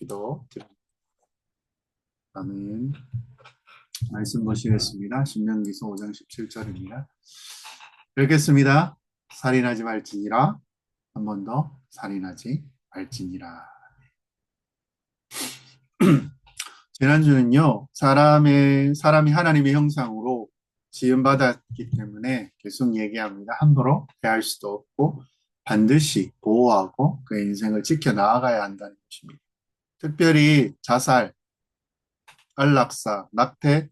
기도 드립니다. 아멘. 말씀 보시겠습니다. 신명기서 5장 17절입니다. 읽겠습니다. 살인하지 말지니라. 한 번 더 살인하지 말지니라. 지난주는요, 사람이 하나님의 형상으로 지음받았기 때문에 계속 얘기합니다. 함부로 대할 수도 없고 반드시 보호하고 그의 인생을 지켜나가야 한다는 것입니다. 특별히 자살, 안락사, 낙태,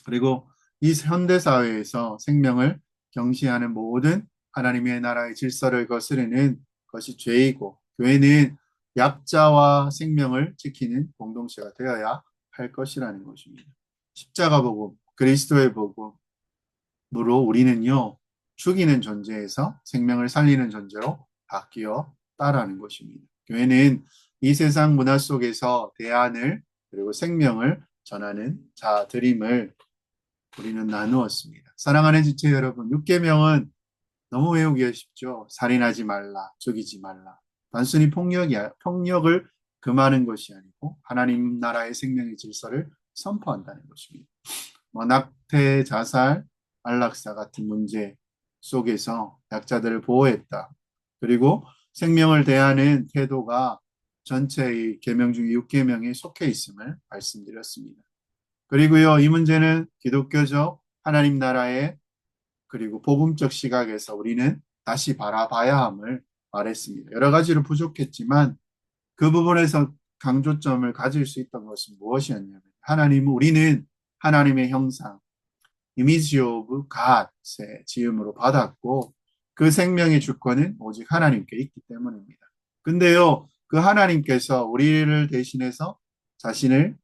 그리고 이 현대사회에서 생명을 경시하는 모든 하나님의 나라의 질서를 거스르는 것이 죄이고, 교회는 약자와 생명을 지키는 공동체가 되어야 할 것이라는 것입니다. 십자가 복음, 그리스도의 복음으로 우리는요, 죽이는 존재에서 생명을 살리는 존재로 바뀌었다라는 것입니다. 교회는 이 세상 문화 속에서 대안을 그리고 생명을 전하는 자들임을 우리는 나누었습니다. 사랑하는 지체 여러분, 6계명은 너무 외우기 쉽죠. 살인하지 말라, 죽이지 말라. 단순히 폭력을 금하는 것이 아니고 하나님 나라의 생명의 질서를 선포한다는 것입니다. 낙태, 자살, 안락사 같은 문제 속에서 약자들을 보호했다. 그리고 생명을 대하는 태도가 전체의 계명 중 6계명에 속해 있음을 말씀드렸습니다. 그리고요, 이 문제는 기독교적 하나님 나라의 그리고 복음적 시각에서 우리는 다시 바라봐야 함을 말했습니다. 여러 가지로 부족했지만 그 부분에서 강조점을 가질 수 있던 것은 무엇이었냐면 우리는 하나님의 형상, 이미지 오브 갓의 지음으로 받았고 그 생명의 주권은 오직 하나님께 있기 때문입니다. 근데요, 그 하나님께서 우리를 대신해서 자신의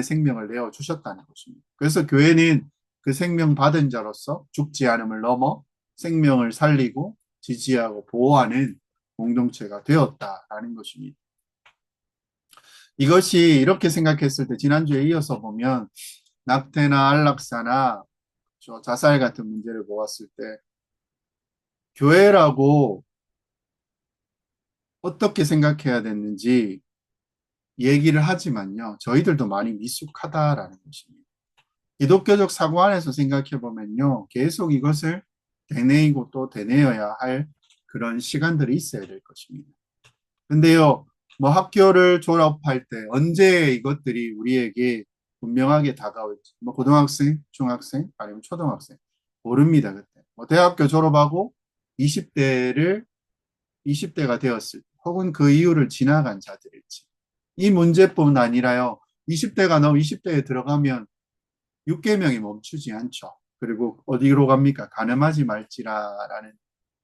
생명을 내어 주셨다는 것입니다. 그래서 교회는 그 생명 받은 자로서 죽지 않음을 넘어 생명을 살리고 지지하고 보호하는 공동체가 되었다라는 것입니다. 이것이 이렇게 생각했을 때 지난주에 이어서 보면 낙태나 안락사나 자살 같은 문제를 보았을 때 교회라고 어떻게 생각해야 됐는지 얘기를 하지만요. 저희들도 많이 미숙하다라는 것입니다. 기독교적 사고 안에서 생각해 보면요. 계속 이것을 되뇌이고 또 되뇌어야 할 그런 시간들이 있어야 될 것입니다. 근데요. 학교를 졸업할 때 언제 이것들이 우리에게 분명하게 다가올지 고등학생, 중학생, 아니면 초등학생 모릅니다. 그때. 대학교 졸업하고 20대가 되었을 때 혹은 그 이후를 지나간 자들일지 이 문제뿐 아니라요. 20대에 들어가면 6계명이 멈추지 않죠. 그리고 어디로 갑니까? 간음하지 말지라라는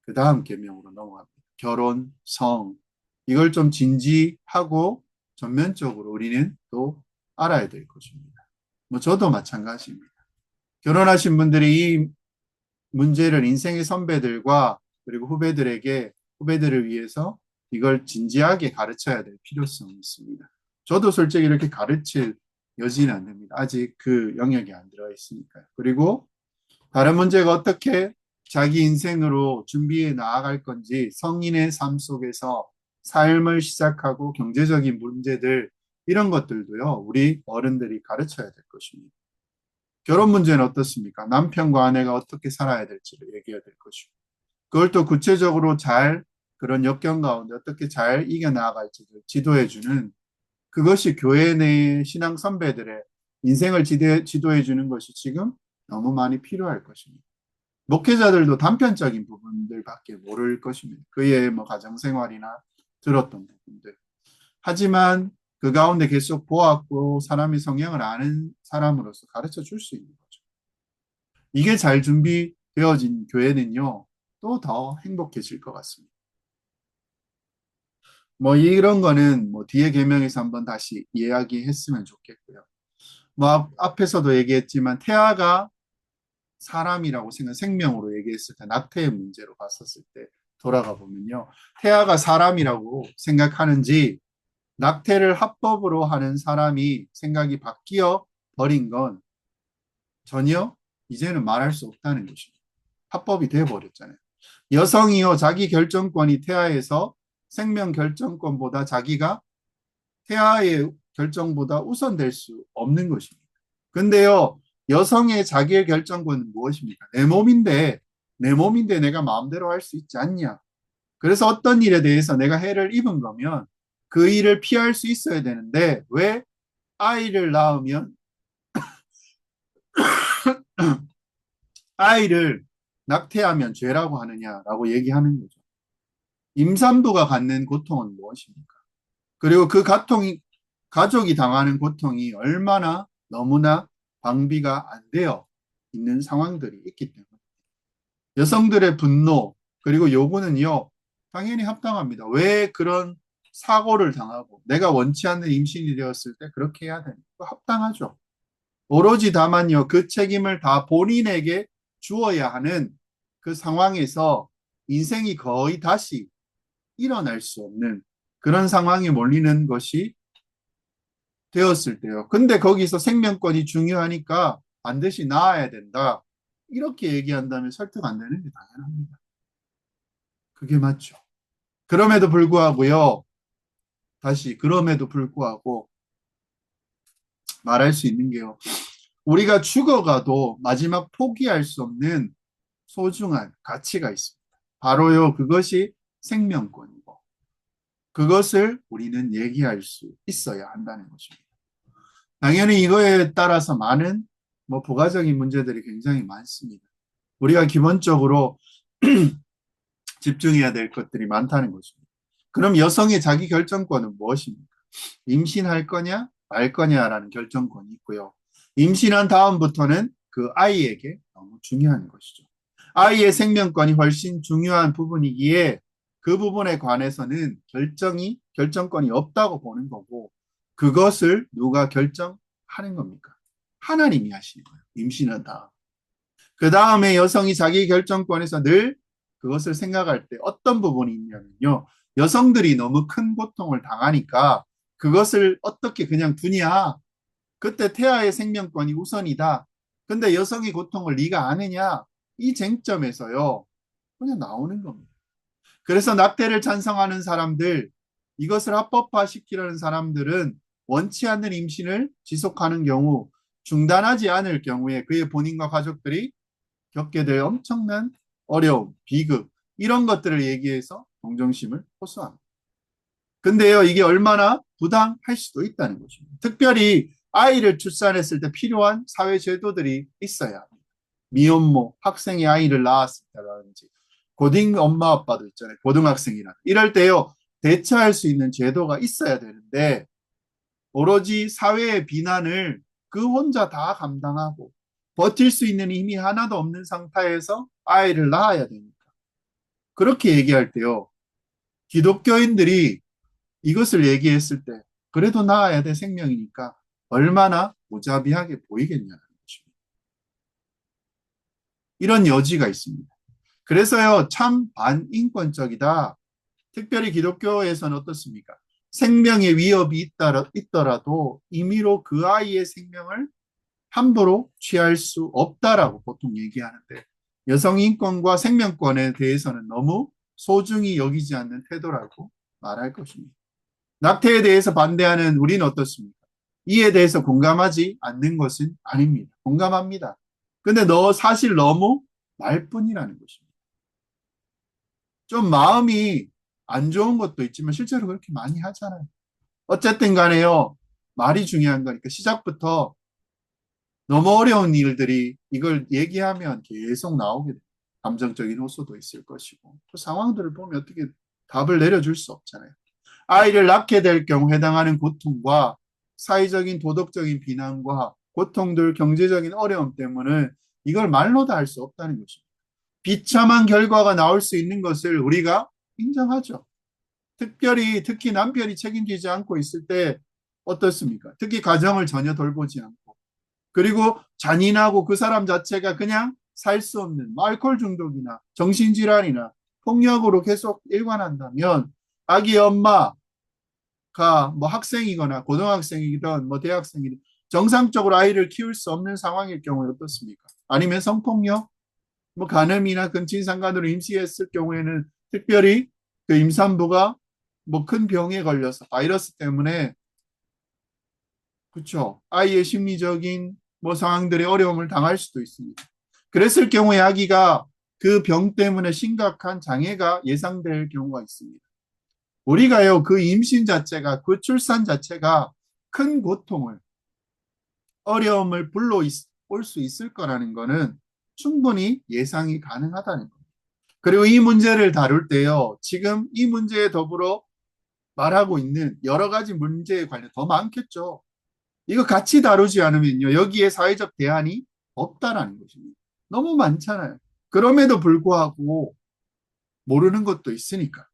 그 다음 계명으로 넘어갑니다. 결혼, 성 이걸 좀 진지하고 전면적으로 우리는 또 알아야 될 것입니다. 저도 마찬가지입니다. 결혼하신 분들이 이 문제를 인생의 선배들과 그리고 후배들을 위해서 이걸 진지하게 가르쳐야 될 필요성이 있습니다. 저도 솔직히 이렇게 가르칠 여지는 안 됩니다. 아직 그 영역이 안 들어 있으니까요. 그리고 다른 문제가 어떻게 자기 인생으로 준비해 나아갈 건지 성인의 삶 속에서 삶을 시작하고 경제적인 문제들 이런 것들도요. 우리 어른들이 가르쳐야 될 것입니다. 결혼 문제는 어떻습니까? 남편과 아내가 어떻게 살아야 될지를 얘기해야 될 것이고 그걸 또 구체적으로 그런 역경 가운데 어떻게 잘 이겨나갈지를 지도해주는 그것이 교회 내 신앙 선배들의 인생을 지도해주는 것이 지금 너무 많이 필요할 것입니다. 목회자들도 단편적인 부분들밖에 모를 것입니다. 그의 가정생활이나 들었던 부분들. 하지만 그 가운데 계속 보았고 사람의 성향을 아는 사람으로서 가르쳐 줄 수 있는 거죠. 이게 잘 준비되어진 교회는요, 또 더 행복해질 것 같습니다. 이런 거는 뒤에 계명에서 한번 다시 이야기했으면 좋겠고요. 앞에서도 얘기했지만 태아가 사람이라고 생명으로 얘기했을 때 낙태의 문제로 봤었을 때 돌아가 보면요. 태아가 사람이라고 생각하는지 낙태를 합법으로 하는 사람이 생각이 바뀌어 버린 건 전혀 이제는 말할 수 없다는 것입니다. 합법이 되어버렸잖아요. 여성이요 자기 결정권이 태아에서 생명 결정권보다 자기가 태아의 결정보다 우선될 수 없는 것입니다. 근데요, 여성의 자기의 결정권은 무엇입니까? 내 몸인데 내가 마음대로 할 수 있지 않냐? 그래서 어떤 일에 대해서 내가 해를 입은 거면 그 일을 피할 수 있어야 되는데 왜 아이를 낳으면 아이를 낙태하면 죄라고 하느냐라고 얘기하는 거죠. 임산부가 갖는 고통은 무엇입니까? 그리고 그 가족이 당하는 고통이 얼마나 너무나 방비가 안 되어 있는 상황들이 있기 때문에 여성들의 분노 그리고 요구는요 당연히 합당합니다. 왜 그런 사고를 당하고 내가 원치 않는 임신이 되었을 때 그렇게 해야 되는 거 합당하죠. 오로지 다만요 그 책임을 다 본인에게 주어야 하는 그 상황에서 인생이 거의 다시 일어날 수 없는 그런 상황에 몰리는 것이 되었을 때요. 근데 거기서 생명권이 중요하니까 반드시 나아야 된다. 이렇게 얘기한다면 설득 안 되는 게 당연합니다. 그게 맞죠. 그럼에도 불구하고요. 다시 그럼에도 불구하고 말할 수 있는 게요. 우리가 죽어가도 마지막 포기할 수 없는 소중한 가치가 있습니다. 바로요. 그것이 생명권이고 그것을 우리는 얘기할 수 있어야 한다는 것입니다. 당연히 이거에 따라서 많은 부가적인 문제들이 굉장히 많습니다. 우리가 기본적으로 집중해야 될 것들이 많다는 것입니다. 그럼 여성의 자기 결정권은 무엇입니까? 임신할 거냐, 말 거냐라는 결정권이 있고요. 임신한 다음부터는 그 아이에게 너무 중요한 것이죠. 아이의 생명권이 훨씬 중요한 부분이기에 그 부분에 관해서는 결정권이 없다고 보는 거고, 그것을 누가 결정하는 겁니까? 하나님이 하시는 거예요. 임신한 다음. 그 다음에 여성이 자기 결정권에서 늘 그것을 생각할 때 어떤 부분이 있냐면요. 여성들이 너무 큰 고통을 당하니까 그것을 어떻게 그냥 두냐. 그때 태아의 생명권이 우선이다. 근데 여성의 고통을 네가 아느냐. 이 쟁점에서요. 그냥 나오는 겁니다. 그래서 낙태를 찬성하는 사람들, 이것을 합법화시키려는 사람들은 원치 않는 임신을 지속하는 경우, 중단하지 않을 경우에 그의 본인과 가족들이 겪게 될 엄청난 어려움, 비극, 이런 것들을 얘기해서 동정심을 호소합니다. 근데요, 이게 얼마나 부당할 수도 있다는 것입니다. 특별히 아이를 출산했을 때 필요한 사회 제도들이 있어야 합니다. 미혼모, 학생이 아이를 낳았을 때라든지, 고딩 엄마 아빠도 있잖아요. 고등학생이나. 이럴 때요, 대처할 수 있는 제도가 있어야 되는데, 오로지 사회의 비난을 그 혼자 다 감당하고, 버틸 수 있는 힘이 하나도 없는 상태에서 아이를 낳아야 되니까. 그렇게 얘기할 때요, 기독교인들이 이것을 얘기했을 때, 그래도 낳아야 돼 생명이니까 얼마나 무자비하게 보이겠냐는 것입니다. 이런 여지가 있습니다. 그래서요, 참 반인권적이다. 특별히 기독교에서는 어떻습니까? 생명의 위협이 있더라도 임의로 그 아이의 생명을 함부로 취할 수 없다라고 보통 얘기하는데 여성 인권과 생명권에 대해서는 너무 소중히 여기지 않는 태도라고 말할 것입니다. 낙태에 대해서 반대하는 우리는 어떻습니까? 이에 대해서 공감하지 않는 것은 아닙니다. 공감합니다. 근데 너 사실 너무 말뿐이라는 것입니다. 좀 마음이 안 좋은 것도 있지만 실제로 그렇게 많이 하잖아요. 어쨌든 간에요. 말이 중요한 거니까 시작부터 너무 어려운 일들이 이걸 얘기하면 계속 나오게 돼요. 감정적인 호소도 있을 것이고 그 상황들을 보면 어떻게 답을 내려줄 수 없잖아요. 아이를 낳게 될 경우 해당하는 고통과 사회적인 도덕적인 비난과 고통들 경제적인 어려움 때문에 이걸 말로 다 할 수 없다는 것입니다. 비참한 결과가 나올 수 있는 것을 우리가 인정하죠. 특히 남편이 책임지지 않고 있을 때 어떻습니까? 특히 가정을 전혀 돌보지 않고 그리고 잔인하고 그 사람 자체가 그냥 살 수 없는 알코올 중독이나 정신질환이나 폭력으로 계속 일관한다면 아기 엄마가 학생이거나 고등학생이든 대학생이든 정상적으로 아이를 키울 수 없는 상황일 경우에 어떻습니까? 아니면 성폭력, 간음이나 근친상간으로 임시했을 경우에는 특별히 그 임산부가 큰 병에 걸려서 바이러스 때문에 그렇죠. 아이의 심리적인 뭐 상황들의 어려움을 당할 수도 있습니다. 그랬을 경우에 아기가 그 병 때문에 심각한 장애가 예상될 경우가 있습니다. 우리가요, 그 임신 자체가, 그 출산 자체가 큰 고통을, 어려움을 불러올 수 있을 거라는 것은 충분히 예상이 가능하다는 겁니다. 그리고 이 문제를 다룰 때요, 지금 이 문제에 더불어 말하고 있는 여러 가지 문제에 관련 더 많겠죠. 이거 같이 다루지 않으면요, 여기에 사회적 대안이 없다라는 것입니다. 너무 많잖아요. 그럼에도 불구하고 모르는 것도 있으니까.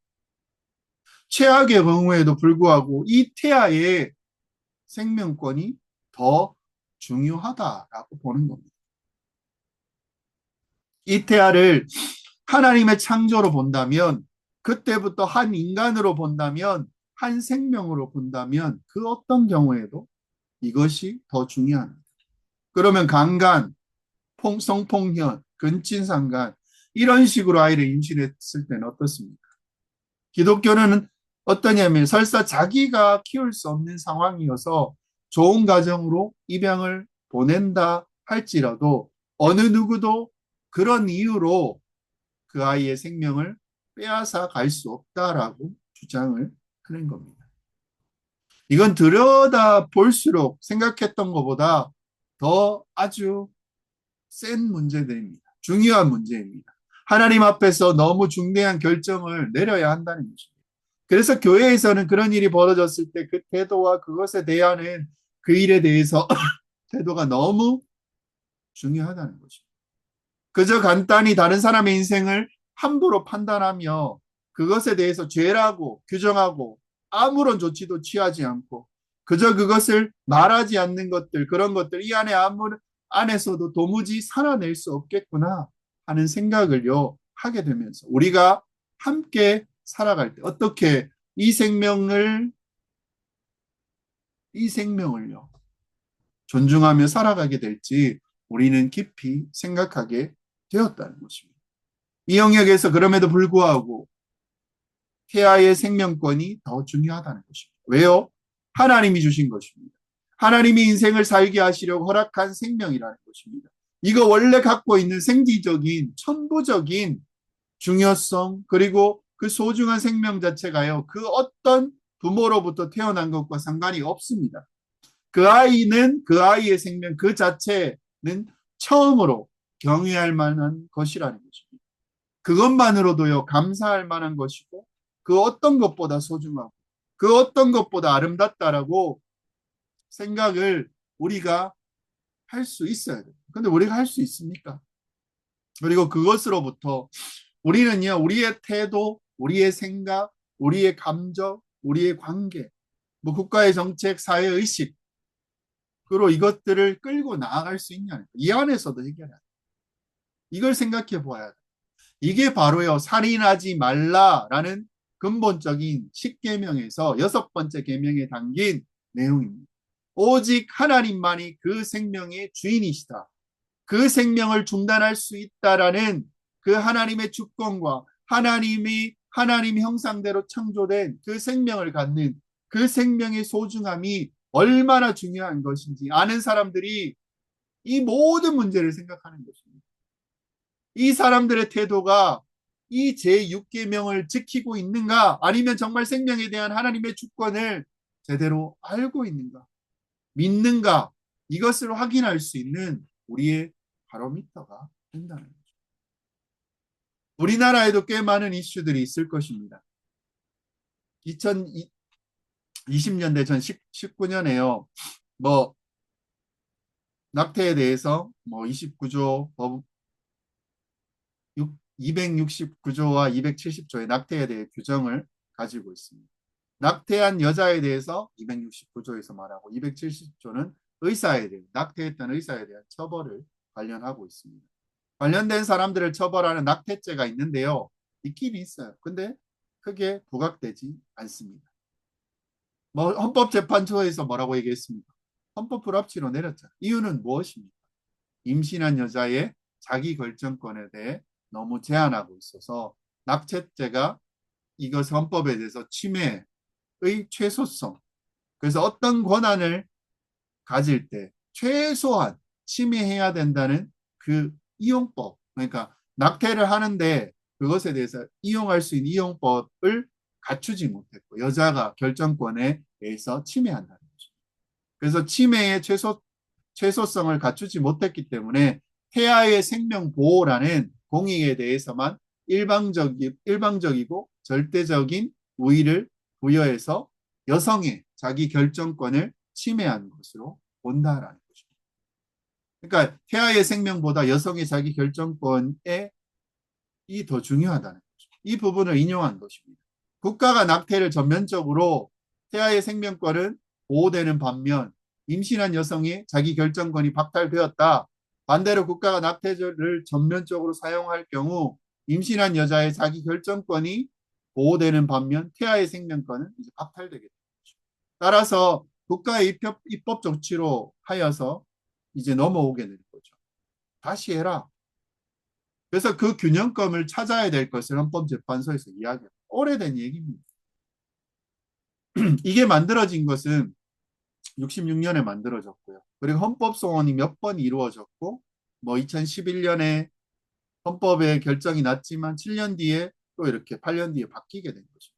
최악의 경우에도 불구하고 이 태아의 생명권이 더 중요하다라고 보는 겁니다. 이 태아를 하나님의 창조로 본다면, 그때부터 한 인간으로 본다면, 한 생명으로 본다면 그 어떤 경우에도 이것이 더 중요합니다. 그러면 강간, 성폭력, 근친상간 이런 식으로 아이를 임신했을 때는 어떻습니까? 기독교는 어떠냐면 설사 자기가 키울 수 없는 상황이어서 좋은 가정으로 입양을 보낸다 할지라도 어느 누구도 그런 이유로 그 아이의 생명을 빼앗아 갈 수 없다라고 주장을 하는 겁니다. 이건 들여다 볼수록 생각했던 것보다 더 아주 센 문제들입니다. 중요한 문제입니다. 하나님 앞에서 너무 중대한 결정을 내려야 한다는 것입니다. 그래서 교회에서는 그런 일이 벌어졌을 때 그 태도와 그것에 대한 그 일에 대해서 태도가 너무 중요하다는 것입니다. 그저 간단히 다른 사람의 인생을 함부로 판단하며 그것에 대해서 죄라고 규정하고 아무런 조치도 취하지 않고 그저 그것을 말하지 않는 것들, 그런 것들, 이 안에 안에서도 도무지 살아낼 수 없겠구나 하는 생각을요 하게 되면서 우리가 함께 살아갈 때 어떻게 이 생명을요 존중하며 살아가게 될지 우리는 깊이 생각하게 되었다는 것입니다. 이 영역에서 그럼에도 불구하고 태아의 생명권이 더 중요하다는 것입니다. 왜요? 하나님이 주신 것입니다. 하나님이 인생을 살게 하시려고 허락한 생명이라는 것입니다. 이거 원래 갖고 있는 생기적인 천부적인 중요성 그리고 그 소중한 생명 자체가요. 그 어떤 부모로부터 태어난 것과 상관이 없습니다. 그 아이는 그 아이의 생명 그 자체는 처음으로 경외할 만한 것이라는 것입니다. 그것만으로도요, 감사할 만한 것이고, 그 어떤 것보다 소중하고, 그 어떤 것보다 아름답다라고 생각을 우리가 할 수 있어야 돼요. 근데 우리가 할 수 있습니까? 그리고 그것으로부터 우리는요, 우리의 태도, 우리의 생각, 우리의 감정, 우리의 관계, 뭐 국가의 정책, 사회 의식, 그리고 이것들을 끌고 나아갈 수 있냐는 거예요. 이 안에서도 해결해야 돼요. 이걸 생각해 보아야 돼요. 이게 바로요, 살인하지 말라라는 근본적인 10계명에서 여섯 번째 계명에 담긴 내용입니다. 오직 하나님만이 그 생명의 주인이시다. 그 생명을 중단할 수 있다라는 그 하나님의 주권과 하나님 형상대로 창조된 그 생명을 갖는 그 생명의 소중함이 얼마나 중요한 것인지 아는 사람들이 이 모든 문제를 생각하는 것입니다. 이 사람들의 태도가 이 제6계명을 지키고 있는가 아니면 정말 생명에 대한 하나님의 주권을 제대로 알고 있는가 믿는가 이것을 확인할 수 있는 우리의 바로미터가 된다는 거죠. 우리나라에도 꽤 많은 이슈들이 있을 것입니다. 2020년대 전 19년에요. 뭐 낙태에 대해서 뭐 29조 법 269조와 270조의 낙태에 대해 규정을 가지고 있습니다. 낙태한 여자에 대해서 269조에서 말하고 270조는 의사에 대해 낙태했던 의사에 대한 처벌을 관련하고 있습니다. 관련된 사람들을 처벌하는 낙태죄가 있는데요. 있긴 있어요. 근데 크게 부각되지 않습니다. 뭐 헌법재판소에서 뭐라고 얘기했습니까? 헌법 불합치로 내렸죠. 이유는 무엇입니까? 임신한 여자의 자기 결정권에 대해 너무 제한하고 있어서 낙태죄가 이것 헌법에 대해서 침해의 최소성 그래서 어떤 권한을 가질 때 최소한 침해해야 된다는 그 이용법, 그러니까 낙태를 하는데 그것에 대해서 이용할 수 있는 이용법을 갖추지 못했고 여자가 결정권에 대해서 침해한다는 거죠. 그래서 침해의 최소성을 갖추지 못했기 때문에 태아의 생명 보호라는 공익에 대해서만 일방적이고 절대적인 우위를 부여해서 여성의 자기 결정권을 침해한 것으로 본다라는 거죠. 그러니까 태아의 생명보다 여성의 자기 결정권에 이 더 중요하다는 거죠. 이 부분을 인용한 것입니다. 국가가 낙태를 전면적으로 태아의 생명권은 보호되는 반면 임신한 여성의 자기 결정권이 박탈되었다. 반대로 국가가 낙태를 전면적으로 사용할 경우 임신한 여자의 자기 결정권이 보호되는 반면 태아의 생명권은 이제 박탈되게 됩니다. 따라서 국가의 입법 조치로 하여서 이제 넘어오게 되는 거죠. 다시 해라. 그래서 그 균형점을 찾아야 될 것을 헌법재판소에서 이야기합니다. 오래된 얘기입니다. 이게 만들어진 것은 66년에 만들어졌고요. 그리고 헌법소원이 몇 번 이루어졌고, 뭐 2011년에 헌법에 결정이 났지만 7년 뒤에 또 이렇게 8년 뒤에 바뀌게 된 거죠.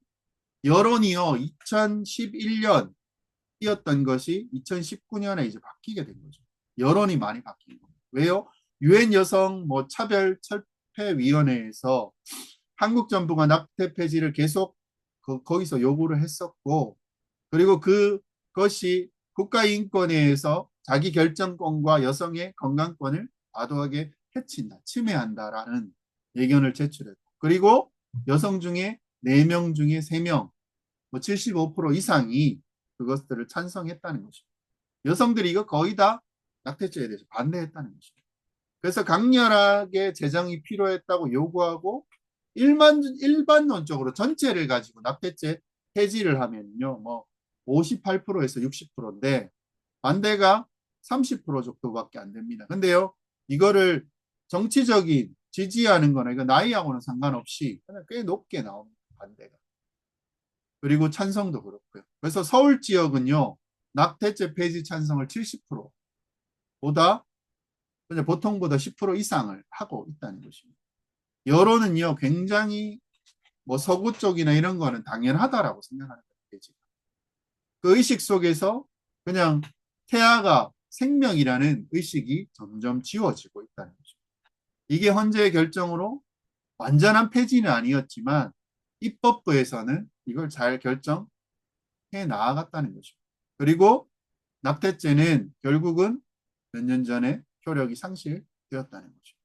여론이요, 2011년 띄었던 것이 2019년에 이제 바뀌게 된 거죠. 여론이 많이 바뀐 거예요. 왜요? 유엔 여성 뭐 차별 철폐 위원회에서 한국 정부가 낙태 폐지를 계속 거기서 요구를 했었고, 그리고 그것이 국가인권회에서 자기 결정권과 여성의 건강권을 과도하게 해친다, 침해한다라는 의견을 제출했고, 그리고 여성 중에 4명 중에 3명, 뭐 75% 이상이 그것들을 찬성했다는 것입니다. 여성들이 이거 거의 다 낙태죄에 대해서 반대했다는 것입니다. 그래서 강렬하게 제정이 필요했다고 요구하고 일반론적으로 전체를 가지고 낙태죄 폐지를 하면요, 뭐 58%에서 60%인데 반대가 30% 정도밖에 안 됩니다. 근데요, 이거를 정치적인 지지하는 거나 이거 나이하고는 상관없이 그냥 꽤 높게 나옵니다. 반대가. 그리고 찬성도 그렇고요. 그래서 서울 지역은요, 낙태죄 폐지 찬성을 70%보다 그냥 보통보다 10% 이상을 하고 있다는 것입니다. 여론은요, 굉장히 뭐 서구 쪽이나 이런 거는 당연하다라고 생각하는 거예요. 그 의식 속에서 그냥 태아가 생명이라는 의식이 점점 지워지고 있다는 거죠. 이게 헌재의 결정으로 완전한 폐지는 아니었지만 입법부에서는 이걸 잘 결정해 나아갔다는 거죠. 그리고 낙태죄는 결국은 몇 년 전에 효력이 상실되었다는 거죠.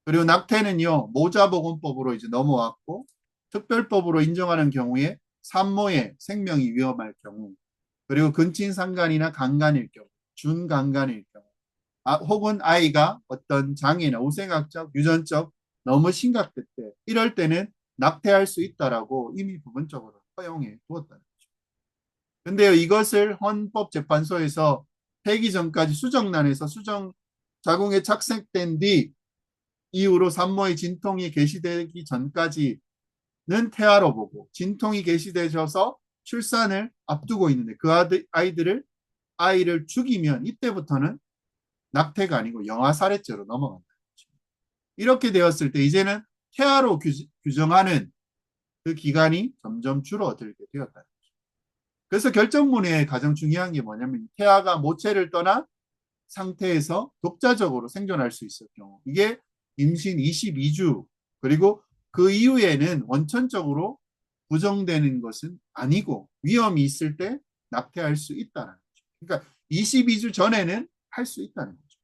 그리고 낙태는요, 모자보건법으로 이제 넘어왔고, 특별법으로 인정하는 경우에 산모의 생명이 위험할 경우, 그리고 근친상간이나 강간일 경우, 준강간일 경우, 혹은 아이가 어떤 장애나 우생학적, 유전적 너무 심각할 때, 이럴 때는 낙태할 수 있다라고 이미 부분적으로 허용해 두었다는 거죠. 근데요, 이것을 헌법재판소에서 폐기 전까지 수정란에서 수정 자궁에 착색된 뒤 이후로 산모의 진통이 개시되기 전까지는 태아로 보고 진통이 개시되셔서 출산을 앞두고 있는데 그 아이를 죽이면 이때부터는 낙태가 아니고 영아살해죄로 넘어간다. 이렇게 되었을 때 이제는 태아로 규정하는 그 기간이 점점 줄어들게 되었다는 거죠. 그래서 결정문에 가장 중요한 게 뭐냐면 태아가 모체를 떠난 상태에서 독자적으로 생존할 수 있을 경우 이게 임신 22주 그리고 그 이후에는 원천적으로 부정되는 것은 아니고 위험이 있을 때 낙태할 수 있다는 거죠. 그러니까 22주 전에는 할 수 있다는 거죠.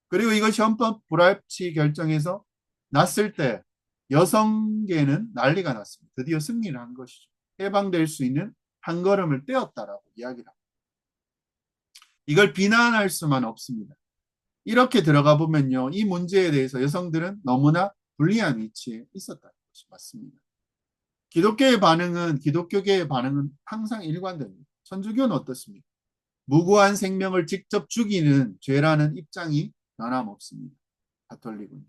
그리고 이것이 헌법 불합치 결정에서 났을 때 여성계는 난리가 났습니다. 드디어 승리를 한 것이죠. 해방될 수 있는 한 걸음을 떼었다라고 이야기를 합니다. 이걸 비난할 수만 없습니다. 이렇게 들어가 보면요, 이 문제에 대해서 여성들은 너무나 불리한 위치에 있었다는 것이 맞습니다. 기독교계의 반응은 항상 일관됩니다. 천주교는 어떻습니까? 무고한 생명을 직접 죽이는 죄라는 입장이 변함없습니다. 가톨릭은.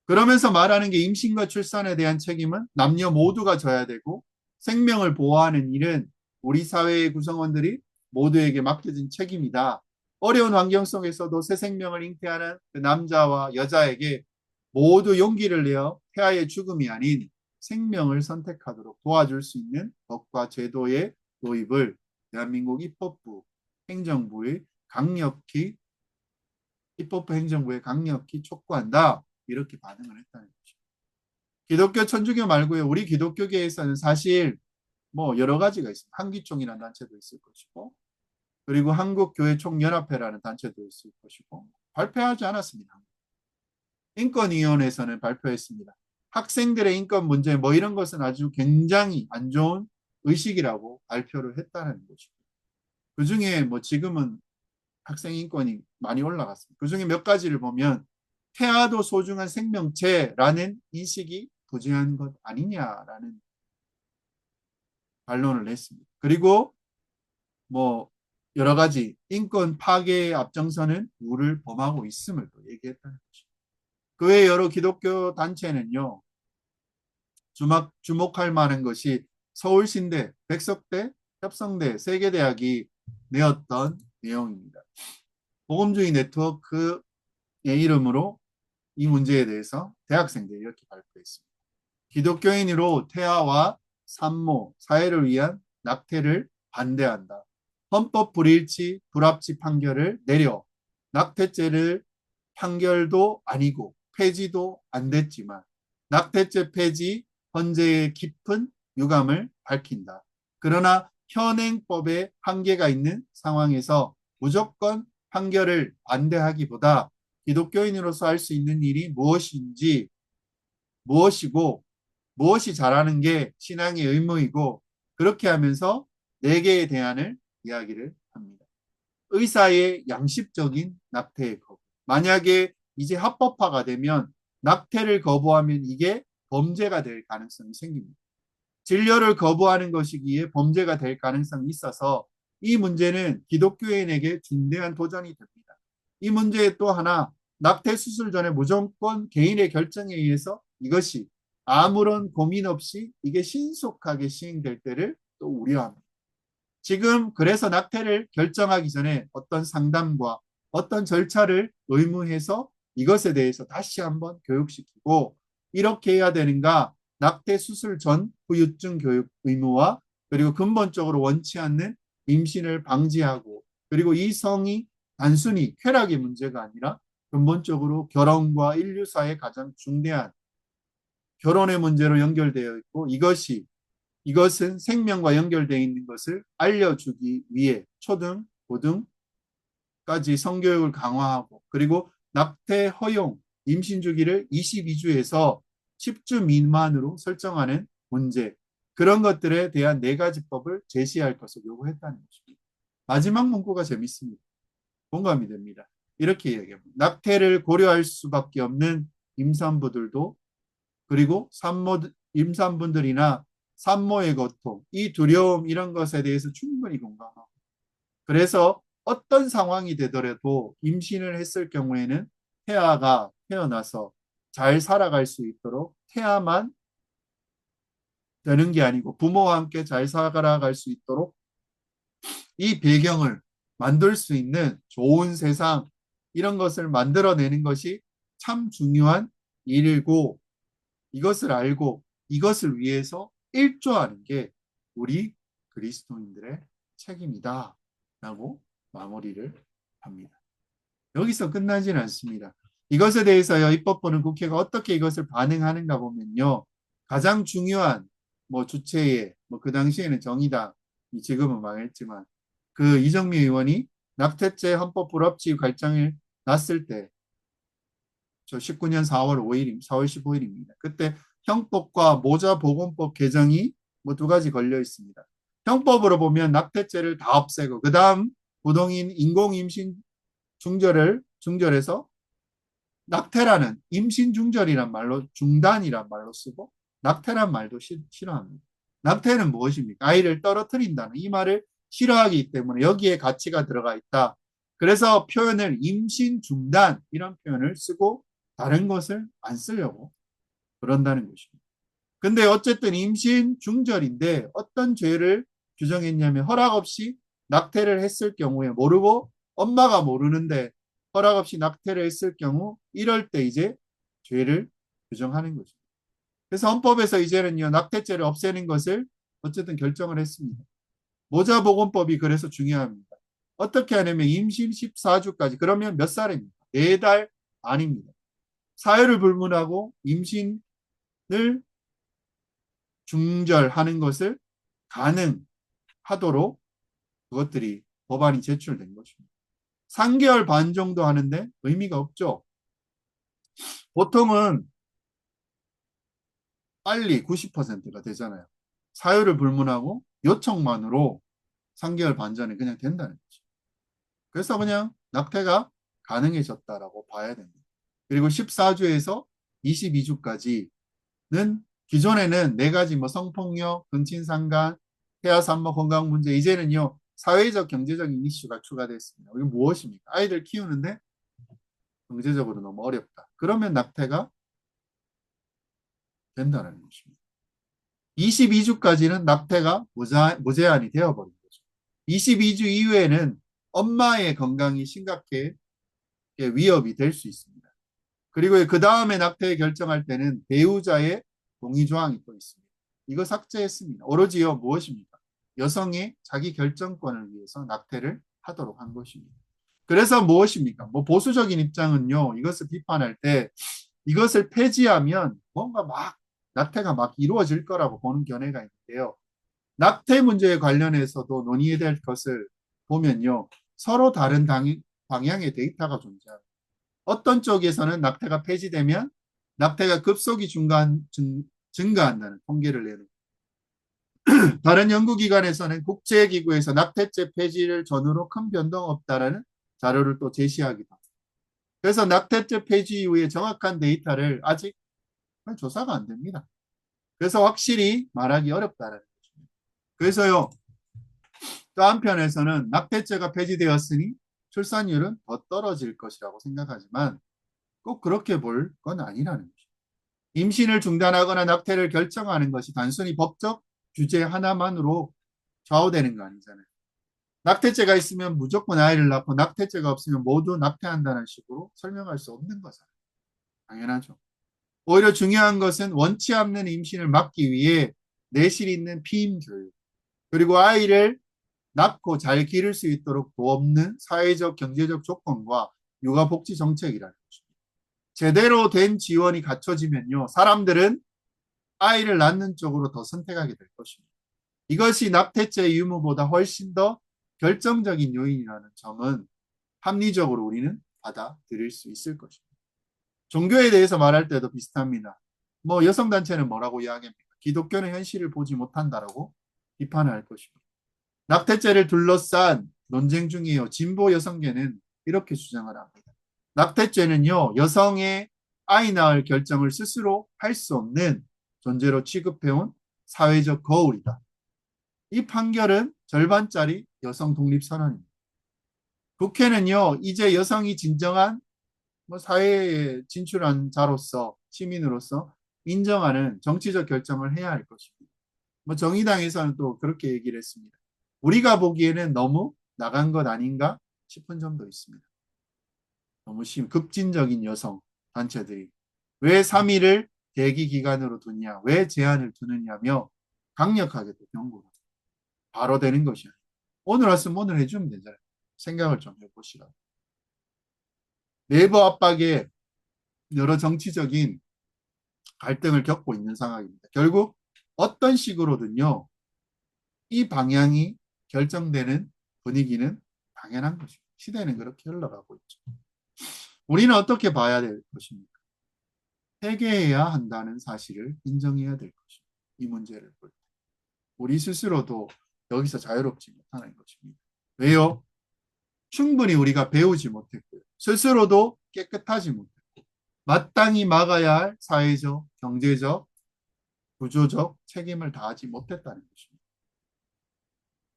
그러면서 말하는 게 임신과 출산에 대한 책임은 남녀 모두가 져야 되고 생명을 보호하는 일은 우리 사회의 구성원들이 모두에게 맡겨진 책임이다. 어려운 환경 속에서도 새 생명을 잉태하는 그 남자와 여자에게 모두 용기를 내어 태아의 죽음이 아닌 생명을 선택하도록 도와줄 수 있는 법과 제도의 도입을 대한민국 입법부 행정부에 강력히 촉구한다. 이렇게 반응을 했다는 거죠. 기독교 천주교 말고요. 우리 기독교계에서는 사실 뭐 여러 가지가 있습니다. 한기총이라는 단체도 있을 것이고, 그리고 한국교회총연합회라는 단체도 있을 것이고, 발표하지 않았습니다. 인권위원회에서는 발표했습니다. 학생들의 인권 문제 뭐 이런 것은 아주 굉장히 안 좋은 의식이라고 발표를 했다는 것이고, 그 중에 뭐 지금은 학생 인권이 많이 올라갔습니다. 그 중에 몇 가지를 보면 태아도 소중한 생명체라는 인식이 부재한 것 아니냐라는 반론을 냈습니다. 그리고 뭐 여러 가지 인권 파괴에 앞장서는 우를 범하고 있음을 또 얘기했다는 거죠. 그 외 여러 기독교 단체는요, 주목할 만한 것이 서울신대, 백석대, 협성대, 세계대학이 내었던 내용입니다. 복음주의 네트워크의 이름으로 이 문제에 대해서 대학생들이 이렇게 발표했습니다. 기독교인으로 태아와 산모, 사회를 위한 낙태를 반대한다. 헌법 불일치, 불합치 판결을 내려 낙태죄를 판결도 아니고 폐지도 안 됐지만 낙태죄 폐지 헌재의 깊은 유감을 밝힌다. 그러나 현행법에 한계가 있는 상황에서 무조건 판결을 반대하기보다 기독교인으로서 할 수 있는 일이 무엇이고 무엇이 잘하는 게 신앙의 의무이고 그렇게 하면서 네 개의 대안을 이야기를 합니다. 의사의 양식적인 낙태의 거부. 만약에 이제 합법화가 되면 낙태를 거부하면 이게 범죄가 될 가능성이 생깁니다. 진료를 거부하는 것이기에 범죄가 될 가능성이 있어서 이 문제는 기독교인에게 중대한 도전이 됩니다. 이 문제에 또 하나 낙태 수술 전에 무조건 개인의 결정에 의해서 이것이 아무런 고민 없이 이게 신속하게 시행될 때를 또 우려합니다. 지금 그래서 낙태를 결정하기 전에 어떤 상담과 어떤 절차를 의무해서 이것에 대해서 다시 한번 교육시키고 이렇게 해야 되는가 낙태 수술 전 후유증 교육 의무와 그리고 근본적으로 원치 않는 임신을 방지하고 그리고 이 성이 단순히 쾌락의 문제가 아니라 근본적으로 결혼과 인류사의 가장 중대한 결혼의 문제로 연결되어 있고 이것은 생명과 연결되어 있는 것을 알려주기 위해 초등, 고등까지 성교육을 강화하고 그리고 낙태 허용, 임신 주기를 22주에서 10주 미만으로 설정하는 문제 그런 것들에 대한 네 가지 법을 제시할 것을 요구했다는 것입니다. 마지막 문구가 재밌습니다. 공감이 됩니다. 이렇게 얘기합니다. 낙태를 고려할 수밖에 없는 임산부들도 그리고 임산분들이나 산모의 고통, 이 두려움 이런 것에 대해서 충분히 공감하고 그래서 어떤 상황이 되더라도 임신을 했을 경우에는 태아가 태어나서 잘 살아갈 수 있도록 태아만 되는 게 아니고 부모와 함께 잘 살아갈 수 있도록 이 배경을 만들 수 있는 좋은 세상 이런 것을 만들어내는 것이 참 중요한 일이고 이것을 알고 이것을 위해서 일조하는 게 우리 그리스도인들의 책임이다 라고 마무리를 합니다. 여기서 끝나지는 않습니다. 이것에 대해서요 입법부는 국회가 어떻게 이것을 반응하는가 보면요 가장 중요한 뭐 주체의 뭐 그 당시에는 정의당 지금은 망했지만 그 이정미 의원이 낙태죄 헌법 불합치 결정을 났을 때 저 19년 4월 15일입니다. 그때 형법과 모자보건법 개정이 뭐 두 가지 걸려 있습니다. 형법으로 보면 낙태죄를 다 없애고 그 다음 부동인 인공임신 중절해서 낙태라는 임신 중절이란 말로 중단이란 말로 쓰고 낙태란 말도 싫어합니다. 낙태는 무엇입니까? 아이를 떨어뜨린다는 이 말을 싫어하기 때문에 여기에 가치가 들어가 있다. 그래서 표현을 임신 중단 이런 표현을 쓰고 다른 것을 안 쓰려고 그런다는 것입니다. 근데 어쨌든 임신 중절인데 어떤 죄를 규정했냐면 허락 없이 낙태를 했을 경우에 모르고 엄마가 모르는데 허락 없이 낙태를 했을 경우 이럴 때 이제 죄를 규정하는 거죠. 그래서 헌법에서 이제는요 낙태죄를 없애는 것을 어쨌든 결정을 했습니다. 모자보건법이 그래서 중요합니다. 어떻게 하냐면 임신 14주까지 그러면 몇 살입니까? 4달 아닙니다. 사유를 불문하고 임신을 중절하는 것을 가능하도록 그것들이 법안이 제출된 것입니다. 3개월 반 정도 하는데 의미가 없죠. 보통은 빨리 90%가 되잖아요. 사유를 불문하고 요청만으로 3개월 반 전에 그냥 된다는 거죠. 그래서 그냥 낙태가 가능해졌다라고 봐야 됩니다. 그리고 14주에서 22주까지는 기존에는 4가지 뭐 성폭력, 근친상간, 폐하 산모 건강 문제 이제는요 사회적 경제적인 이슈가 추가됐습니다. 이게 무엇입니까? 아이들 키우는데 경제적으로 너무 어렵다. 그러면 낙태가 된다는 것입니다. 22주까지는 낙태가 무제한이 되어버린 거죠. 22주 이후에는 엄마의 건강이 심각하게 위협이 될 수 있습니다. 그리고 그 다음에 낙태 결정할 때는 배우자의 동의 조항이 또 있습니다. 이거 삭제했습니다. 오로지요 무엇입니까? 여성의 자기 결정권을 위해서 낙태를 하도록 한 것입니다. 그래서 무엇입니까? 뭐 보수적인 입장은요 이것을 비판할 때 이것을 폐지하면 뭔가 막 낙태가 막 이루어질 거라고 보는 견해가 있는데요. 낙태 문제에 관련해서도 논의해야 될 것을 보면요. 서로 다른 방향의 데이터가 존재합니다. 어떤 쪽에서는 낙태가 폐지되면 낙태가 급속히 증가한다는 통계를 내는 다른 연구기관에서는 국제기구에서 낙태죄 폐지를 전후로 큰 변동 없다라는 자료를 또 제시하기도 합니다. 그래서 낙태죄 폐지 이후에 정확한 데이터를 아직 조사가 안 됩니다. 그래서 확실히 말하기 어렵다는 거죠. 그래서요, 또 한편에서는 낙태죄가 폐지되었으니 출산율은 더 떨어질 것이라고 생각하지만 꼭 그렇게 볼 건 아니라는 거죠. 임신을 중단하거나 낙태를 결정하는 것이 단순히 법적 규제 하나만으로 좌우되는 거 아니잖아요. 낙태죄가 있으면 무조건 아이를 낳고 낙태죄가 없으면 모두 낙태한다는 식으로 설명할 수 없는 거잖아요. 당연하죠. 오히려 중요한 것은 원치 않는 임신을 막기 위해 내실 있는 피임 교육, 그리고 아이를 낳고 잘 기를 수 있도록 돕는 사회적 경제적 조건과 육아복지 정책이라는 거죠. 제대로 된 지원이 갖춰지면요, 사람들은 아이를 낳는 쪽으로 더 선택하게 될 것입니다. 이것이 낙태죄 유무보다 훨씬 더 결정적인 요인이라는 점은 합리적으로 우리는 받아들일 수 있을 것입니다. 종교에 대해서 말할 때도 비슷합니다. 뭐 여성단체는 뭐라고 이야기합니까? 기독교는 현실을 보지 못한다라고 비판을 할 것입니다. 낙태죄를 둘러싼 논쟁 중이요. 진보 여성계는 이렇게 주장을 합니다. 낙태죄는요, 여성의 아이 낳을 결정을 스스로 할 수 없는 존재로 취급해온 사회적 거울이다. 이 판결은 절반짜리 여성 독립선언입니다. 국회는요, 이제 여성이 진정한 뭐 사회에 진출한 자로서, 시민으로서 인정하는 정치적 결정을 해야 할 것입니다. 뭐 정의당에서는 또 그렇게 얘기를 했습니다. 우리가 보기에는 너무 나간 것 아닌가 싶은 점도 있습니다. 너무 급진적인 여성 단체들이 왜 3일을 대기 기간으로 두냐, 왜 제한을 두느냐며 강력하게 또 경고를 바로 되는 것이 아니에요. 오늘 왔으면 오늘 해주면 되잖아요. 생각을 좀 해보시라고. 내부 압박에 여러 정치적인 갈등을 겪고 있는 상황입니다. 결국 어떤 식으로든요, 이 방향이 결정되는 분위기는 당연한 것입니다. 시대는 그렇게 흘러가고 있죠. 우리는 어떻게 봐야 될 것입니까? 회개해야 한다는 사실을 인정해야 될 것입니다. 이 문제를 볼 때. 우리 스스로도 여기서 자유롭지 못하는 것입니다. 왜요? 충분히 우리가 배우지 못했고요. 스스로도 깨끗하지 못했고, 마땅히 막아야 할 사회적, 경제적, 구조적 책임을 다하지 못했다는 것입니다.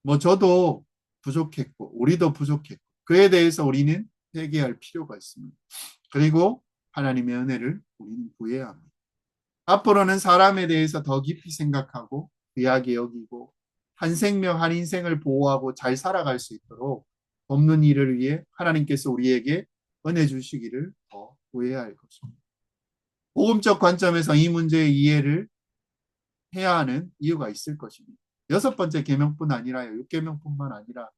뭐 저도 부족했고, 우리도 부족했고, 그에 대해서 우리는 회개할 필요가 있습니다. 그리고 하나님의 은혜를 우리는 구해야 합니다. 앞으로는 사람에 대해서 더 깊이 생각하고 귀하게 여기고 한 생명, 한 인생을 보호하고 잘 살아갈 수 있도록 돕는 일을 위해 하나님께서 우리에게 은혜 주시기를 더 구해야 할 것입니다. 복음적 관점에서 이 문제의 이해를 해야 하는 이유가 있을 것입니다. 여섯 번째 계명뿐 아니라요. 육 계명뿐만 아니라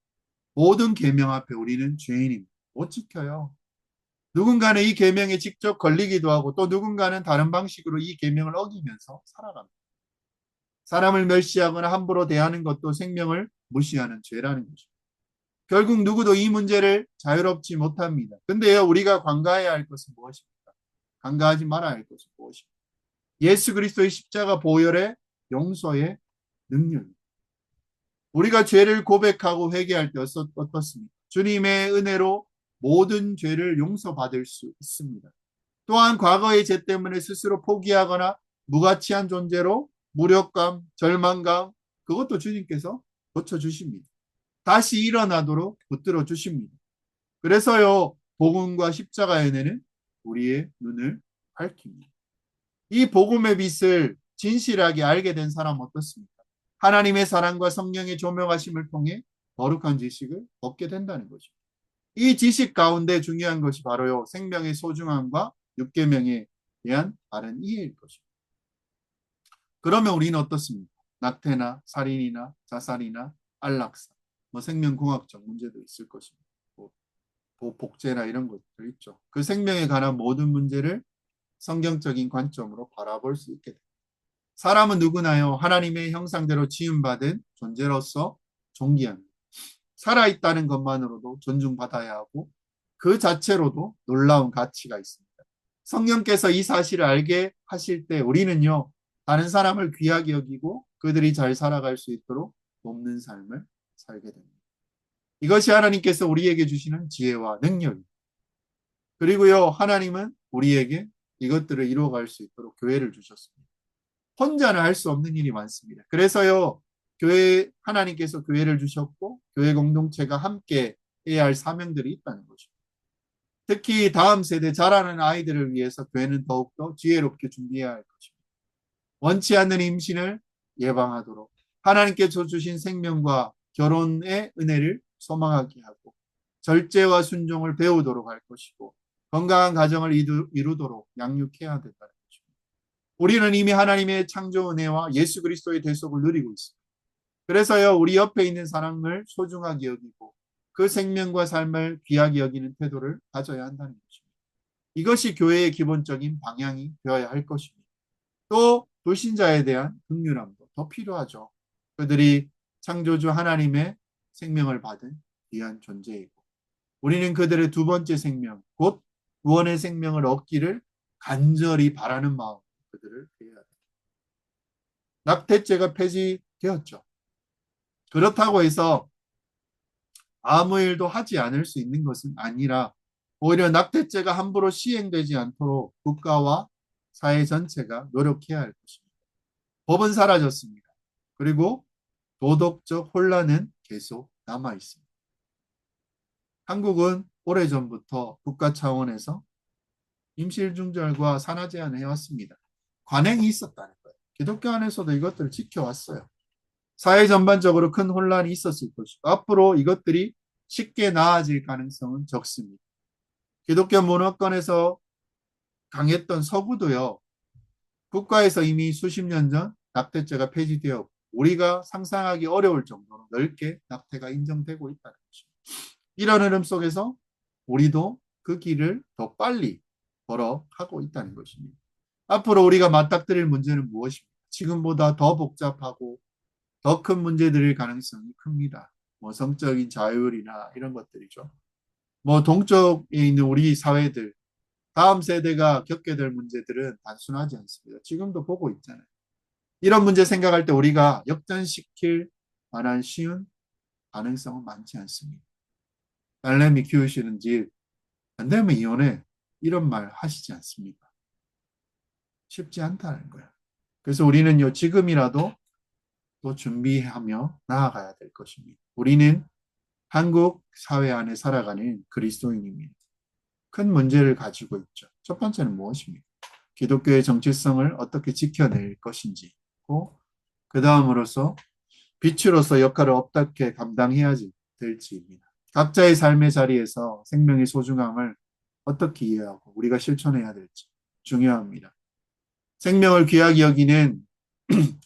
모든 계명 앞에 우리는 죄인입니다. 못 지켜요. 누군가는 이 계명에 직접 걸리기도 하고 또 누군가는 다른 방식으로 이 계명을 어기면서 살아갑니다. 사람을 멸시하거나 함부로 대하는 것도 생명을 무시하는 죄라는 것입니다. 결국 누구도 이 문제를 자유롭지 못합니다. 근데요, 우리가 관가해야 할 것은 무엇입니까? 관가하지 말아야 할 것은 무엇입니까? 예수 그리스도의 십자가 보혈의 용서의 능력입니다. 우리가 죄를 고백하고 회개할 때 어떻습니까? 주님의 은혜로 모든 죄를 용서받을 수 있습니다. 또한 과거의 죄 때문에 스스로 포기하거나 무가치한 존재로 무력감, 절망감, 그것도 주님께서 고쳐주십니다. 다시 일어나도록 붙들어 주십니다. 그래서요, 복음과 십자가의 은혜는 우리의 눈을 밝힙니다. 이 복음의 빛을 진실하게 알게 된 사람 어떻습니까? 하나님의 사랑과 성령의 조명하심을 통해 거룩한 지식을 얻게 된다는 거죠. 이 지식 가운데 중요한 것이 바로요, 생명의 소중함과 육계명에 대한 바른 이해일 것입니다. 그러면 우리는 어떻습니까? 낙태나 살인이나 자살이나 안락사, 생명공학적 문제도 있을 것입니다. 복제나 이런 것들 있죠. 그 생명에 관한 모든 문제를 성경적인 관점으로 바라볼 수 있게 됩니다. 사람은 누구나요, 하나님의 형상대로 지음받은 존재로서 존귀합니다. 살아있다는 것만으로도 존중받아야 하고 그 자체로도 놀라운 가치가 있습니다. 성령께서 이 사실을 알게 하실 때 우리는요, 다른 사람을 귀하게 여기고 그들이 잘 살아갈 수 있도록 돕는 삶을 살게 됩니다. 이것이 하나님께서 우리에게 주시는 지혜와 능력입니다. 그리고요, 하나님은 우리에게 이것들을 이루어갈 수 있도록 교회를 주셨습니다. 혼자는 할 수 없는 일이 많습니다. 그래서요, 하나님께서 교회를 주셨고, 교회 공동체가 함께 해야 할 사명들이 있다는 거죠. 특히 다음 세대 자라는 아이들을 위해서 교회는 더욱더 지혜롭게 준비해야 할 것입니다. 원치 않는 임신을 예방하도록 하나님께서 주신 생명과 결혼의 은혜를 소망하게 하고 절제와 순종을 배우도록 할 것이고 건강한 가정을 이루도록 양육해야 된다는 것입니다. 우리는 이미 하나님의 창조 은혜와 예수 그리스도의 대속을 누리고 있습니다. 그래서요, 우리 옆에 있는 사람을 소중하게 여기고 그 생명과 삶을 귀하게 여기는 태도를 가져야 한다는 것입니다. 이것이 교회의 기본적인 방향이 되어야 할 것입니다. 또 불신자에 대한 긍휼함도 더 필요하죠. 그들이 창조주 하나님의 생명을 받은 귀한 존재이고 우리는 그들의 두 번째 생명, 곧 구원의 생명을 얻기를 간절히 바라는 마음 그들을 대해야 합니다. 낙태죄가 폐지되었죠. 그렇다고 해서 아무 일도 하지 않을 수 있는 것은 아니라 오히려 낙태죄가 함부로 시행되지 않도록 국가와 사회 전체가 노력해야 할 것입니다. 법은 사라졌습니다. 그리고 도덕적 혼란은 계속 남아 있습니다. 한국은 오래전부터 국가 차원에서 임실중절과 산하 제한을 해왔습니다. 관행이 있었다는 거예요. 기독교 안에서도 이것들을 지켜왔어요. 사회 전반적으로 큰 혼란이 있었을 것이고 앞으로 이것들이 쉽게 나아질 가능성은 적습니다. 기독교 문화권에서 강했던 서구도요, 국가에서 이미 수십 년 전 낙태죄가 폐지되어 우리가 상상하기 어려울 정도로 넓게 낙태가 인정되고 있다는 것입니다. 이런 흐름 속에서 우리도 그 길을 더 빨리 걸어가고 있다는 것입니다. 앞으로 우리가 맞닥뜨릴 문제는 무엇입니까? 지금보다 더 복잡하고 더 큰 문제들일 가능성이 큽니다. 성적인 자율이나 이런 것들이죠. 동쪽에 있는 우리 사회들, 다음 세대가 겪게 될 문제들은 단순하지 않습니다. 지금도 보고 있잖아요. 이런 문제 생각할 때 우리가 역전시킬 만한 쉬운 가능성은 많지 않습니다. 딸내미 키우시는 집, 안 되면 이혼해. 이런 말 하시지 않습니까? 쉽지 않다는 거예요. 그래서 우리는요, 지금이라도 또 준비하며 나아가야 될 것입니다. 우리는 한국 사회 안에 살아가는 그리스도인입니다. 큰 문제를 가지고 있죠. 첫 번째는 무엇입니까? 기독교의 정체성을 어떻게 지켜낼 것인지, 그 다음으로서 빛으로서 역할을 어떻게 감당해야 될지입니다. 각자의 삶의 자리에서 생명의 소중함을 어떻게 이해하고 우리가 실천해야 될지 중요합니다. 생명을 귀하게 여기는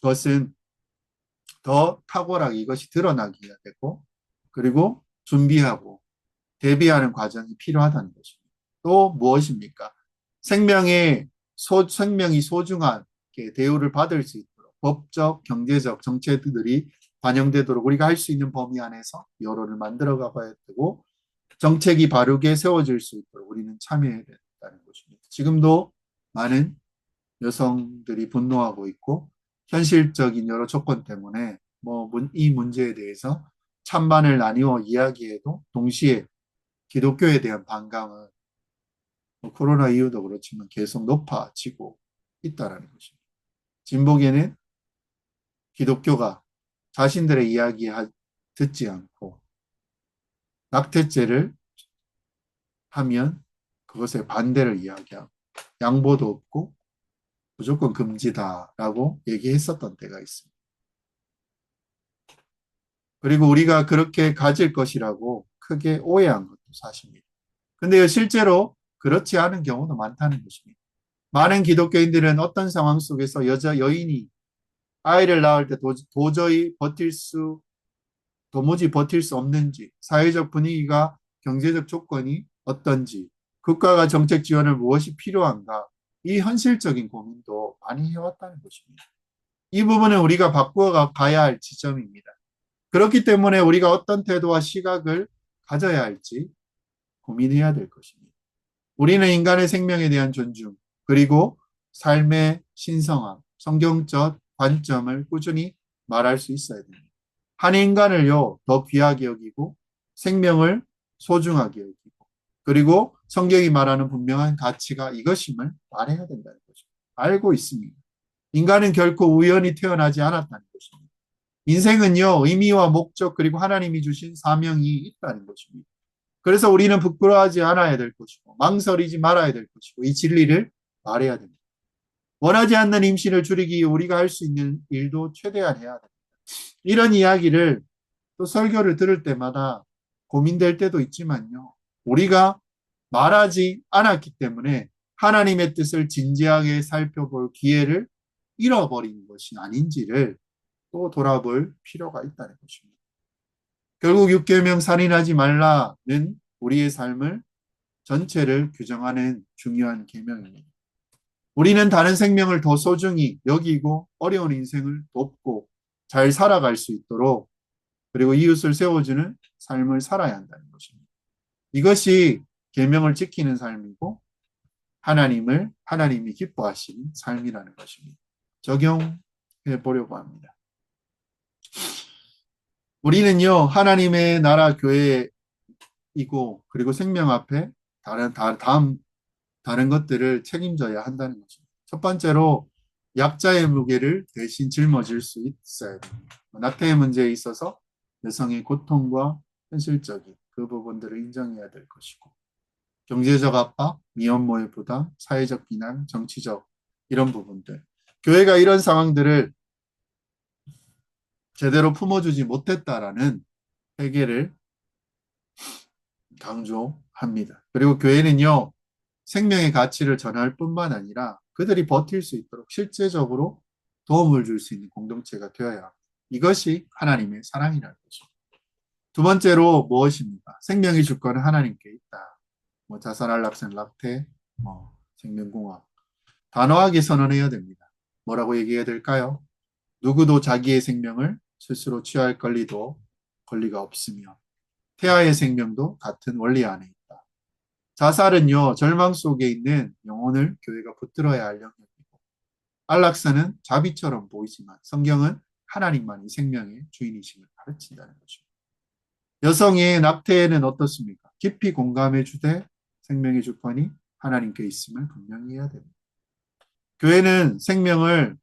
것은 더 탁월하게 이것이 드러나게 해야 되고, 그리고 준비하고 대비하는 과정이 필요하다는 것입니다. 또 무엇입니까? 생명이 소중한 대우를 받을 수 있도록 법적, 경제적 정책들이 반영되도록 우리가 할 수 있는 범위 안에서 여론을 만들어 가봐야 되고, 정책이 바르게 세워질 수 있도록 우리는 참여해야 된다는 것입니다. 지금도 많은 여성들이 분노하고 있고, 현실적인 여러 조건 때문에 이 문제에 대해서 찬반을 나뉘어 이야기해도 동시에 기독교에 대한 반감은 코로나 이후도 그렇지만 계속 높아지고 있다는 것입니다. 진보계는 기독교가 자신들의 이야기 듣지 않고 낙태죄를 하면 그것에 반대를 이야기하고 양보도 없고 무조건 금지다라고 얘기했었던 때가 있습니다. 그리고 우리가 그렇게 가질 것이라고 크게 오해한 것도 사실입니다. 근데 실제로 그렇지 않은 경우도 많다는 것입니다. 많은 기독교인들은 어떤 상황 속에서 여인이 아이를 낳을 때 도무지 버틸 수 없는지, 사회적 분위기가 경제적 조건이 어떤지, 국가가 정책 지원을 무엇이 필요한가, 이 현실적인 고민도 많이 해왔다는 것입니다. 이 부분은 우리가 바꾸어 가야 할 지점입니다. 그렇기 때문에 우리가 어떤 태도와 시각을 가져야 할지 고민해야 될 것입니다. 우리는 인간의 생명에 대한 존중, 그리고 삶의 신성함, 성경적 관점을 꾸준히 말할 수 있어야 됩니다. 한 인간을요, 더 귀하게 여기고 생명을 소중하게 여기고, 그리고 성경이 말하는 분명한 가치가 이것임을 말해야 된다는 거죠. 알고 있습니다. 인간은 결코 우연히 태어나지 않았다는 것입니다. 인생은요, 의미와 목적 그리고 하나님이 주신 사명이 있다는 것입니다. 그래서 우리는 부끄러워하지 않아야 될 것이고 망설이지 말아야 될 것이고 이 진리를 말해야 됩니다. 원하지 않는 임신을 줄이기 위해 우리가 할 수 있는 일도 최대한 해야 됩니다. 이런 이야기를 또 설교를 들을 때마다 고민될 때도 있지만요. 우리가 말하지 않았기 때문에 하나님의 뜻을 진지하게 살펴볼 기회를 잃어버린 것이 아닌지를 또 돌아볼 필요가 있다는 것입니다. 결국 육계명 살인하지 말라는 우리의 삶을 전체를 규정하는 중요한 계명입니다. 우리는 다른 생명을 더 소중히 여기고 어려운 인생을 돕고 잘 살아갈 수 있도록 그리고 이웃을 세워주는 삶을 살아야 한다는 것입니다. 이것이 계명을 지키는 삶이고 하나님이 기뻐하시는 삶이라는 것입니다. 적용해 보려고 합니다. 우리는요, 하나님의 나라 교회이고, 그리고 생명 앞에 다른 것들을 책임져야 한다는 것입니다. 첫 번째로, 약자의 무게를 대신 짊어질 수 있어야 됩니다. 낙태의 문제에 있어서 여성의 고통과 현실적인 그 부분들을 인정해야 될 것이고, 경제적 압박, 미혼모의 부담, 사회적 비난, 정치적 이런 부분들. 교회가 이런 상황들을 제대로 품어주지 못했다라는 회개를 강조합니다. 그리고 교회는요, 생명의 가치를 전할 뿐만 아니라 그들이 버틸 수 있도록 실제적으로 도움을 줄 수 있는 공동체가 되어야 합니다. 이것이 하나님의 사랑이라는 것입니다. 두 번째로 무엇입니까? 생명의 주권은 하나님께 있다. 자살, 안락생, 낙태, 생명공학. 단호하게 선언해야 됩니다. 뭐라고 얘기해야 될까요? 누구도 자기의 생명을 스스로 취할 권리가 없으며 태아의 생명도 같은 원리 안에 있다. 자살은요, 절망 속에 있는 영혼을 교회가 붙들어야 할 영역이고, 안락사는 자비처럼 보이지만 성경은 하나님만이 생명의 주인이심을 가르친다는 것입니다. 여성의 낙태에는 어떻습니까? 깊이 공감해 주되 생명의 주권이 하나님께 있음을 분명히 해야 됩니다. 교회는 생명을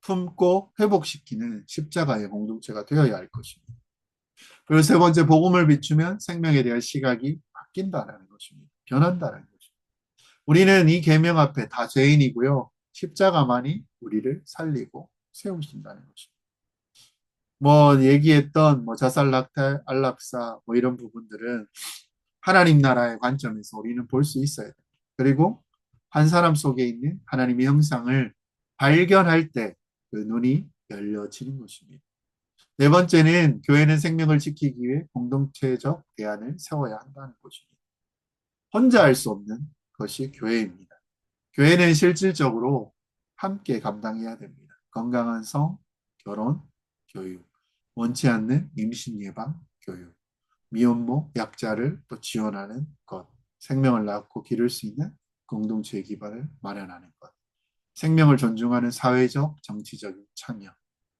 품고 회복시키는 십자가의 공동체가 되어야 할 것입니다. 그리고 세 번째, 복음을 비추면 생명에 대한 시각이 바뀐다라는 것입니다. 변한다라는 것입니다. 우리는 이 계명 앞에 다 죄인이고요. 십자가만이 우리를 살리고 세우신다는 것입니다. 뭐 얘기했던 뭐 자살, 낙탈, 안락사 뭐 이런 부분들은 하나님 나라의 관점에서 우리는 볼 수 있어야 돼요. 그리고 한 사람 속에 있는 하나님의 형상을 발견할 때 그 눈이 열려지는 것입니다. 네 번째는 교회는 생명을 지키기 위해 공동체적 대안을 세워야 한다는 것입니다. 혼자 할 수 없는 것이 교회입니다. 교회는 실질적으로 함께 감당해야 됩니다. 건강한 성, 결혼, 교육, 원치 않는 임신 예방, 교육, 미혼모, 약자를 또 지원하는 것, 생명을 낳고 기를 수 있는 공동체의 기반을 마련하는 것, 생명을 존중하는 사회적, 정치적인 참여.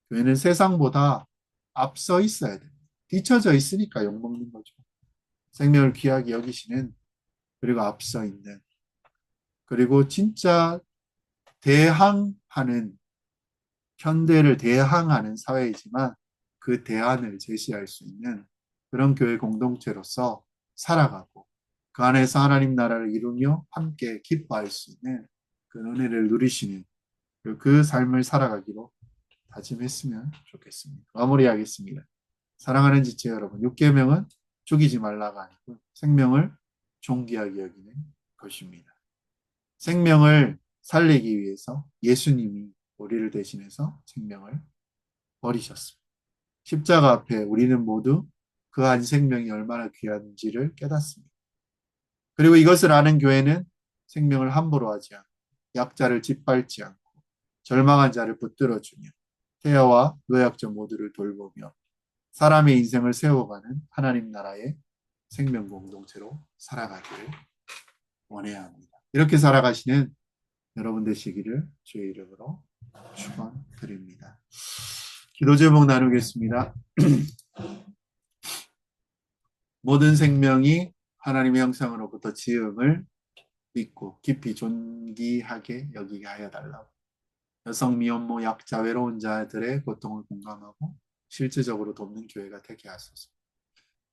교회는 세상보다 앞서 있어야 됩니다. 뒤처져 있으니까 욕먹는 거죠. 생명을 귀하게 여기시는, 그리고 앞서 있는, 그리고 진짜 대항하는, 현대를 대항하는 사회이지만 그 대안을 제시할 수 있는 그런 교회 공동체로서 살아가고 그 안에서 하나님 나라를 이루며 함께 기뻐할 수 있는 그 은혜를 누리시는 그 삶을 살아가기로 다짐했으면 좋겠습니다. 마무리하겠습니다. 사랑하는 지체 여러분, 6계명은 죽이지 말라가 아니고 생명을 존귀하게 여기는 것입니다. 생명을 살리기 위해서 예수님이 우리를 대신해서 생명을 버리셨습니다. 십자가 앞에 우리는 모두 그 한 생명이 얼마나 귀한지를 깨닫습니다. 그리고 이것을 아는 교회는 생명을 함부로 하지 않고 약자를 짓밟지 않고 절망한 자를 붙들어주며 태아와 노약자 모두를 돌보며 사람의 인생을 세워가는 하나님 나라의 생명 공동체로 살아가기를 원해야 합니다. 이렇게 살아가시는 여러분 되시기를 주의 이름으로 축원드립니다. 기도 제목 나누겠습니다. 모든 생명이 하나님의 형상으로부터 지음을 믿고 깊이 존귀하게 여기게 하여 달라고. 여성, 미혼모, 약자, 외로운 자들의 고통을 공감하고 실질적으로 돕는 교회가 되게 하소서.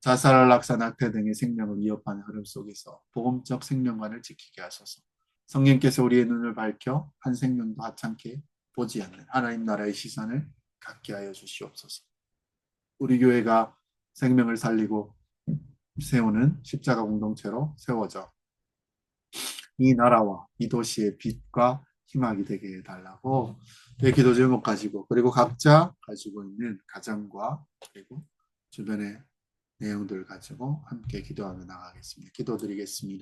자살, 낙사, 낙태 등의 생명을 위협하는 흐름 속에서 보험적 생명관을 지키게 하소서. 성령께서 우리의 눈을 밝혀 한 생명도 하찮게 보지 않는 하나님 나라의 시선을 갖게 하여 주시옵소서. 우리 교회가 생명을 살리고 세우는 십자가 공동체로 세워져 이 나라와 이 도시의 빛과 희망이 되게 해달라고 내 기도 제목 가지고 그리고 각자 가지고 있는 가정과 그리고 주변의 내용들 가지고 함께 기도하며 나가겠습니다. 기도드리겠습니다.